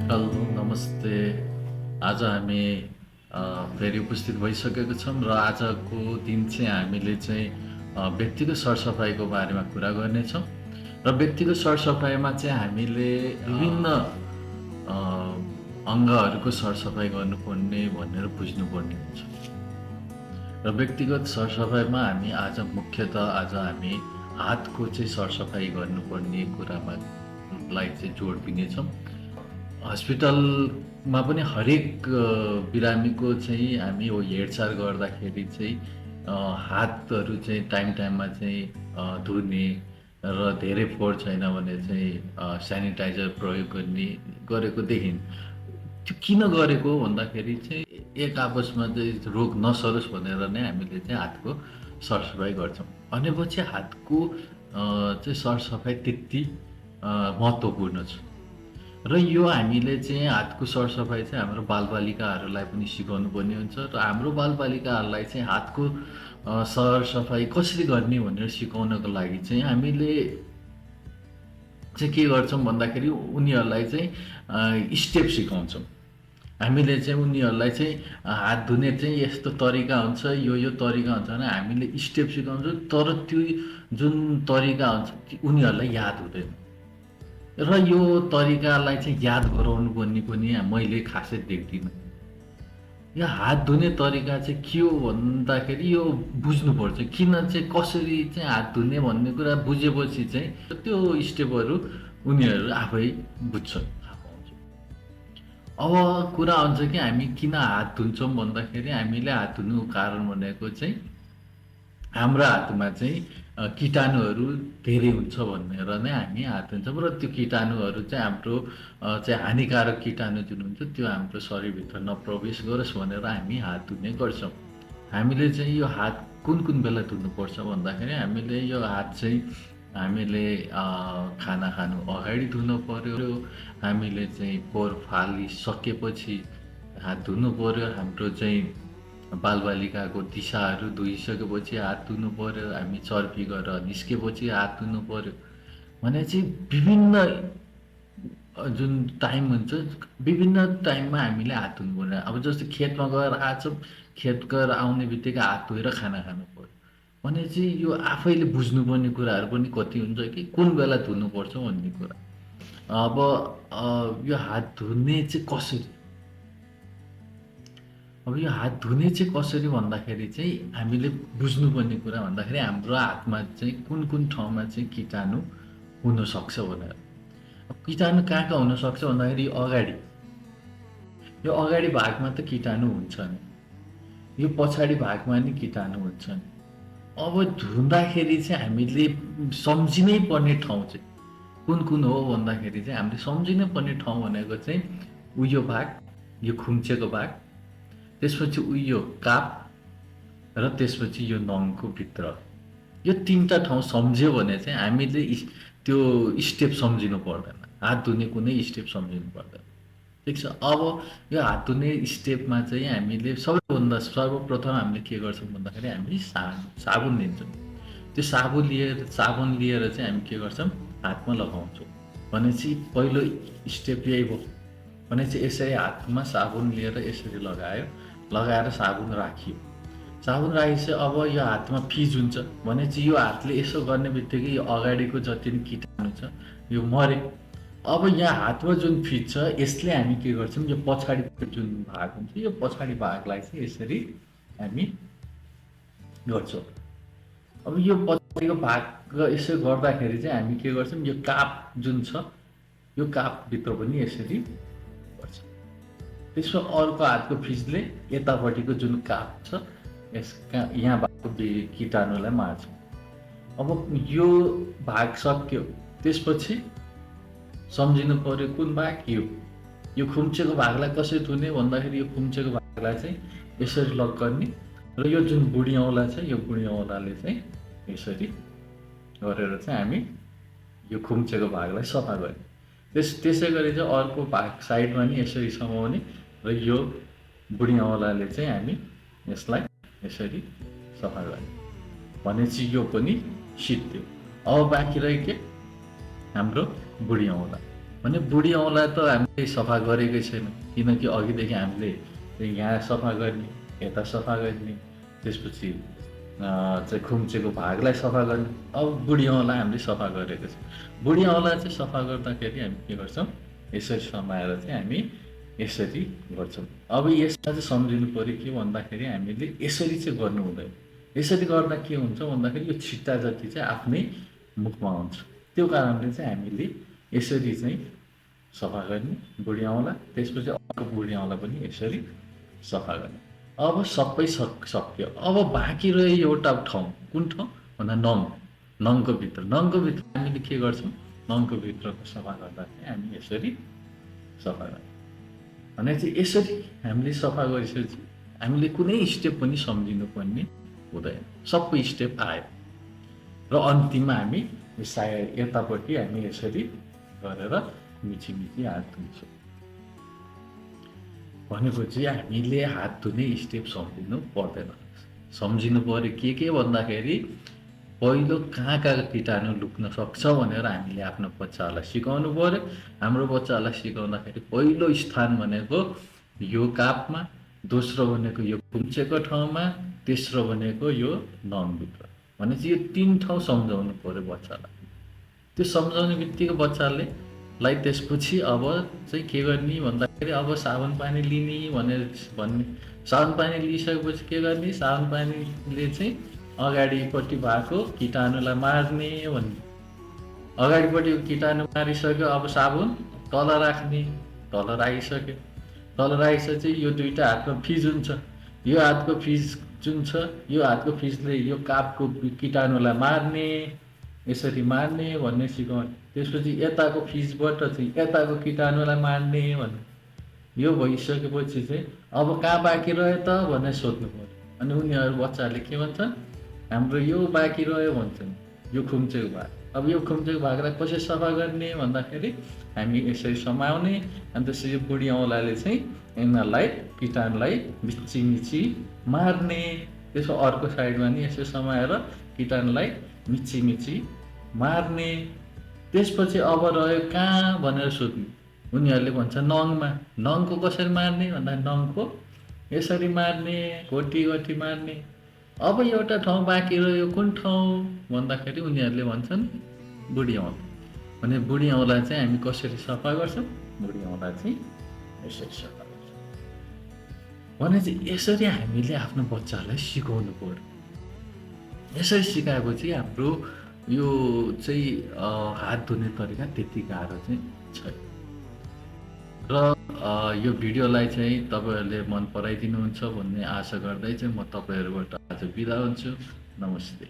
Hello नमस्ते। आज हामी फेरि उपस्थित भइसकेको छौँ र आजको दिन चाहिँ हामीले चाहिँ व्यक्तिगत सरसफाइको बारेमा कुरा गर्नेछौँ र व्यक्तिगत सरसफाइमा चाहिँ हामीले विभिन्न अङ्गहरूको सरसफाइ गर्नुपर्ने भनेर बुझ्नुपर्ने हुन्छ र व्यक्तिगत सरसफाइमा हामी आज हामी हातको चाहिँ सरसफाइ गर्नुपर्ने कुरामा चाहिँ जोड दिनेछौँ। हस्पिटलमा पनि हरेक बिरामीको चाहिँ हामी हेरचाह गर्दाखेरि चाहिँ हातहरू चाहिँ टाइममा चाहिँ धुने र धेरै फोहोर छैन भने चाहिँ सेनिटाइजर प्रयोग गरेको देखिन्। त्यो किन गरेको भन्दाखेरि चाहिँ एक आपसमा चाहिँ रोग नसरोस् भनेर नै हामीले चाहिँ हातको सरसफाइ गर्छौँ। भनेपछि हातको चाहिँ सरसफाइ त्यति महत्त्वपूर्ण छ र यो हामीले चाहिँ हातको सरसफाइ चाहिँ हाम्रो बालबालिकाहरूलाई पनि सिकाउनु पर्ने हुन्छ र हाम्रो बालबालिकाहरूलाई चाहिँ हातको सरसफाइ कसरी गर्ने भनेर सिकाउनको लागि चाहिँ हामीले चाहिँ के गर्छौँ भन्दाखेरि उनीहरूलाई चाहिँ स्टेप सिकाउँछौँ। हामीले चाहिँ उनीहरूलाई चाहिँ हात धुने चाहिँ यस्तो तरिका हुन्छ, यो तरिका हुन्छ भने हामीले स्टेप सिकाउँछौँ। तर त्यो जुन तरिका हुन्छ उनीहरूलाई याद हुँदैन र यो तरिकालाई चाहिँ याद गराउनु पर्ने पनि मैले खासै देख्दिनँ। यो हात धुने तरिका चाहिँ के हो भन्दाखेरि यो बुझ्नुपर्छ, किन चाहिँ कसरी चाहिँ हात धुने भन्ने कुरा बुझेपछि चाहिँ त्यो स्टेपहरू उनीहरू आफै बुझ्छन्। अब कुरा हुन्छ कि हामी किन हात धुन्छौँ भन्दाखेरि हामीले हात धुनुको कारण भनेको चाहिँ हाम्रो हातमा चाहिँ कीटाणुहरू धेरै हुन्छ भनेर नै हामी हात धुन्छौँ र त्यो कीटाणुहरू चाहिँ हाम्रो चाहिँ हानिकारक कीटाणु जुन हुन्छ त्यो हाम्रो शरीरभित्र नप्रवेश गरोस् भनेर हामी हात धुने गर्छौँ। हामीले चाहिँ यो हात कुन बेला धुनुपर्छ भन्दाखेरि हामीले यो हात चाहिँ हामीले खाना खानु अगाडि धुनु पर्यो, हामीले चाहिँ पोहोर फालिसकेपछि हात धुनु पर्यो, हाम्रो चाहिँ बालबालिकाको दिशाहरू धोइसकेपछि हात धुनु पर्यो, हामी चर्पी गरेर निस्केपछि हात धुनु पर्यो भने चाहिँ विभिन्न जुन टाइम हुन्छ विभिन्न टाइममा हामीले हात धुनु पर्यो। अब जस्तो खेतमा गएर आछौँ, खेत गएर आउने बित्तिकै हात धोएर खाना खानु पर्यो भने चाहिँ यो आफैले बुझ्नुपर्ने कुराहरू पनि कति हुन्छ कि कुन बेला धुनुपर्छ भन्ने कुरा। अब यो हात धुने चाहिँ कसरी, अब यो हात धुने चाहिँ कसरी भन्दाखेरि चाहिँ हामीले बुझ्नुपर्ने कुरा भन्दाखेरि हाम्रो हातमा चाहिँ कुन ठाउँमा चाहिँ कीटाणु हुनसक्छ भनेर। कीटाणु कहाँ हुनसक्छ भन्दाखेरि यो अगाडि भागमा त कीटाणु हुन्छ नि, यो पछाडि भागमा नि कीटाणु हुन्छ नि। अब धुँदाखेरि चाहिँ हामीले सम्झिनै पर्ने ठाउँ चाहिँ कुन हो भन्दाखेरि चाहिँ हामीले सम्झिनै पर्ने ठाउँ भनेको चाहिँ उयो भाग, यो खुम्चेको भाग, त्यसपछि उयो काप र त्यसपछि यो नङको भित्र, यो तीनटा ठाउँ सम्झ्यो भने चाहिँ हामीले त्यो स्टेप सम्झिनु पर्दैन, हात धुने कुनै स्टेप सम्झिनु पर्दैन। ठिक छ। अब यो हात धुने स्टेपमा चाहिँ हामीले सबैभन्दा सर्वप्रथम हामीले के गर्छौँ भन्दाखेरि हामीले साबुन लिन्छौँ। त्यो साबुन लिएर चाहिँ हामी के गर्छौँ हातमा लगाउँछौँ भनेपछि पहिलो स्टेप यही भयो। भनेपछि यसरी हातमा साबुन लिएर यसरी लगाएर साबुन राखियो। साबुन राखेपछि अब यो हातमा फिज हुन्छ भनेपछि यो हातले यसो गर्ने बित्तिकै यो अगाडिको जति पनि कीटाणु छ यो मरे। अब यहाँ हातमा जुन फिज छ यसले हामी के गर्छौँ यो पछाडि जुन भाग हुन्छ यो पछाडि भागलाई चाहिँ यसरी हामी गर्छौँ। अब यो पछाडिको भाग यसो गर्दाखेरि चाहिँ हामी के गर्छौँ यो काप जुन छ यो कापभित्र पनि यसरी गर्छौँ। त्यसमा अर्को हातको फिजले यतापट्टिको जुन काप छ यसका यहाँ भएको कीटाणुलाई मार्छौँ। अब यो भाग सक्यो त्यसपछि सम्झिनु पर्यो कुन भाग, यो खुम्चेको भागलाई कसरी धुने भन्दाखेरि यो खुम्चेको भागलाई चाहिँ यसरी लक गर्ने र यो जुन बुढी औँला छ यो बुढी औँलाले चाहिँ यसरी गरेर चाहिँ हामी यो खुम्चेको भागलाई सफा गर्ने। त्यसै गरी चाहिँ अर्को भाग साइडमा नि यसरी समाउने र यो बुढी औँलाले चाहिँ हामी यसलाई यसरी सफा गर्ने भनेपछि यो पनि सिद्धियो। अब बाँकी रह्यो के हाम्रो बुढी औँला। भने बुढी औँला त हामीले सफा गरेकै छैन, किनकि अघिदेखि हामीले यहाँ सफा गर्ने, यता सफा गर्ने, त्यसपछि चाहिँ खुम्चेको भागलाई सफा गर्ने। अब बुढी औँला हामीले सफा गरेको छ। बुढी औँला चाहिँ सफा गर्दाखेरि हामी के गर्छौँ, यसरी समाएर चाहिँ हामी यसरी गर्छौँ। अब यसमा चाहिँ सम्झिनु पऱ्यो के भन्दाखेरि हामीले यसरी चाहिँ गर्नु हुँदैन। यसरी गर्दा के हुन्छ भन्दाखेरि यो छिट्टा जति चाहिँ आफ्नै मुखमा हुन्छ। त्यो कारणले चाहिँ हामीले यसरी चाहिँ सफा गर्ने बुढी औँला, त्यसपछि अर्को बुढी औँला पनि यसरी सफा गर्ने। अब सबै सक्यो। अब बाँकी रह्यो एउटा ठाउँ, कुन ठाउँ भन्दा नङको भित्र हामीले के गर्छौँ, नङको भित्रको सफा गर्दा चाहिँ हामी यसरी सफा गर्ने। भने चाहिँ यसरी हामीले सफा गरिसकेपछि हामीले कुनै स्टेप पनि सम्झिनु पर्ने हुँदैन, सबै स्टेप आयो र अन्तिममा हामी सायद यतापट्टि हामी यसरी गरेर मिची हात धुन्छौँ। भनेपछि हामीले हात धुने स्टेप सम्झिनु पर्दैन। सम्झिनु पऱ्यो के भन्दाखेरि पहिलो कहाँ कीटाणु लुक्न सक्छ भनेर हामीले आफ्नो बच्चाहरूलाई सिकाउनु पऱ्यो। हाम्रो बच्चाहरूलाई सिकाउँदाखेरि पहिलो स्थान भनेको यो कापमा, दोस्रो भनेको यो खुम्चेको ठाउँमा, तेस्रो भनेको यो नङभित्र। भनेपछि यो 3 ठाउँ सम्झाउनु पऱ्यो बच्चालाई। त्यो सम्झाउने बित्तिकै बच्चाले त्यसपछि अब चाहिँ के गर्ने भन्दाखेरि अब साबुन पानी लिने भन्ने। साबुन पानी लिइसकेपछि के गर्ने, साबुन पानीले चाहिँ अगाडिपट्टि भएको कीटाणुलाई मार्ने भन्ने। अगाडिपट्टि कीटाणु मारिसक्यो, अब साबुन तल राख्ने। तल राखिसकेपछि यो दुईवटा हातको फिज हुन्छ। यो हातको फिज जुन छ, यो हातको फिजले यो कापको कीटाणुलाई मार्ने, यसरी मार्ने भन्ने सिकाउने। त्यसपछि यताको फिजबाट चाहिँ यताको कीटाणुलाई मार्ने भन्ने। यो भइसकेपछि चाहिँ अब कहाँ बाँकी रह्यो त भनेर सोध्नु पर्यो। अनि उनीहरू बच्चाहरूले के भन्छन्, हाम्रो यो बाँकी रह्यो भन्छन्, यो खुम्चेको भाग। अब यो खुम्चेको भागलाई कसरी सफा गर्ने भन्दाखेरि हामी यसरी समाउने, अनि त्यसरी बुढी औँलाले चाहिँ यिनीहरूलाई कीटाणुलाई मिची मार्ने। त्यसो अर्को साइडमा नि यसरी समाएर कीटाणुलाई मिची मार्ने। त्यसपछि अब रह्यो कहाँ भनेर सोध्ने। उनीहरूले भन्छ नङमा। नङको कसरी मार्ने भन्दा नङको यसरी मार्ने, घोटी मार्ने। अब एउटा ठाउँ बाँकी रह्यो, कुन ठाउँ भन्दाखेरि उनीहरूले भन्छन् बुढी औँला। भने बुढी औँला चाहिँ हामी कसरी सफा गर्छौँ, बुढी औँला चाहिँ यसरी सफा गर्छौँ। भने चाहिँ यसरी हामीले आफ्नो बच्चाहरूलाई सिकाउनु पर्यो। यसरी सिकाएपछि हाम्रो यो चाहिँ हात धुने तरिका त्यति गाह्रो चाहिँ छैन। र यो भिडियोलाई चाहिँ तपाईँहरूले मन पराइदिनुहुन्छ भन्ने आशा गर्दै चाहिँ म तपाईँहरूबाट आज बिदा हुन्छु। नमस्ते।